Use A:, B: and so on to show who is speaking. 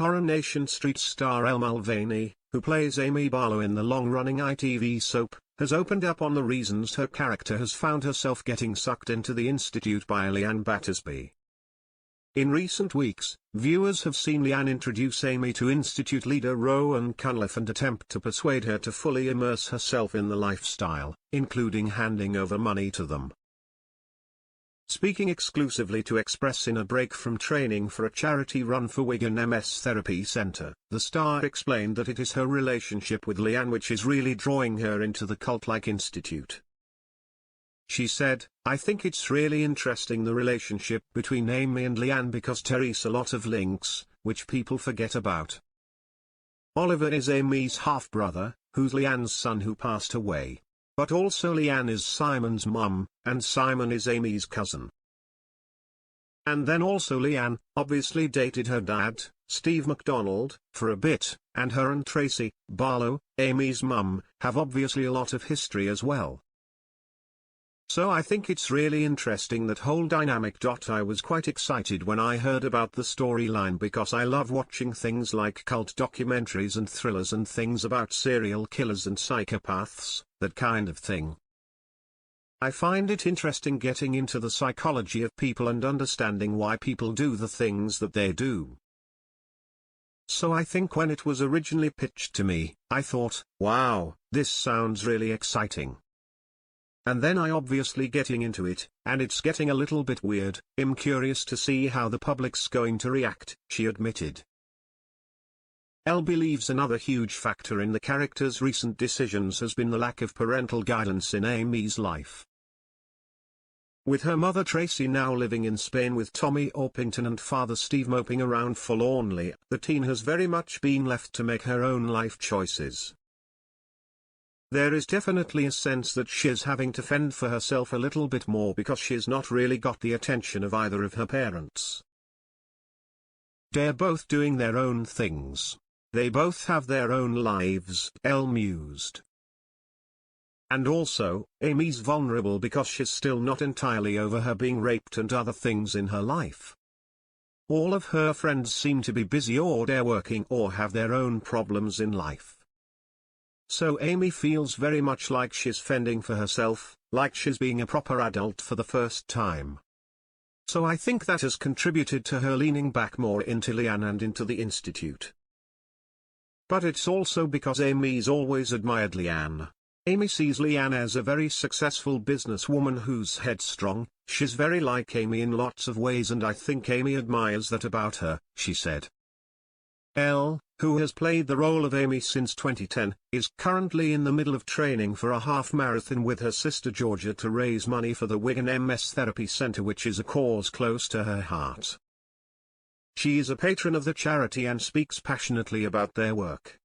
A: Coronation Street star Elle Mulvaney, who plays Amy Barlow in the long-running ITV soap, has opened up on the reasons her character has found herself getting sucked into the Institute by Leanne Battersby. In recent weeks, viewers have seen Leanne introduce Amy to Institute leader Rowan Cunliffe and attempt to persuade her to fully immerse herself in the lifestyle, including handing over money to them. Speaking exclusively to Express in a break from training for a charity run for Wigan MS Therapy Centre, the star explained that it is her relationship with Leanne which is really drawing her into the cult-like institute. She said, "I think it's really interesting the relationship between Amy and Leanne because there's a lot of links, which people forget about. Oliver is Amy's half-brother, who's Leanne's son who passed away. But also Leanne is Simon's mum, and Simon is Amy's cousin. And then also Leanne, obviously dated her dad, Steve MacDonald, for a bit, and her and Tracy, Barlow, Amy's mum, have obviously a lot of history as well. So I think it's really interesting that whole dynamic. I was quite excited when I heard about the storyline because I love watching things like cult documentaries and thrillers and things about serial killers and psychopaths, that kind of thing. I find it interesting getting into the psychology of people and understanding why people do the things that they do. So I think when it was originally pitched to me, I thought, wow, this sounds really exciting. And then I obviously getting into it, and it's getting a little bit weird. I'm curious to see how the public's going to react," she admitted. Elle believes another huge factor in the character's recent decisions has been the lack of parental guidance in Amy's life. With her mother Tracy now living in Spain with Tommy Orpington and father Steve moping around forlornly, the teen has very much been left to make her own life choices. There is definitely a sense that she's having to fend for herself a little bit more because she's not really got the attention of either of her parents. They're both doing their own things. They both have their own lives, Elle mused. And also, Amy's vulnerable because she's still not entirely over her being raped and other things in her life. All of her friends seem to be busy or they're working or have their own problems in life. So Amy feels very much like she's fending for herself, like she's being a proper adult for the first time. So I think that has contributed to her leaning back more into Leanne and into the Institute. But it's also because Amy's always admired Leanne. Amy sees Leanne as a very successful businesswoman who's headstrong. She's very like Amy in lots of ways and I think Amy admires that about her, she said. Elle, who has played the role of Amy since 2010, is currently in the middle of training for a half marathon with her sister Georgia to raise money for the Wigan MS Therapy Centre, which is a cause close to her heart. She is a patron of the charity and speaks passionately about their work.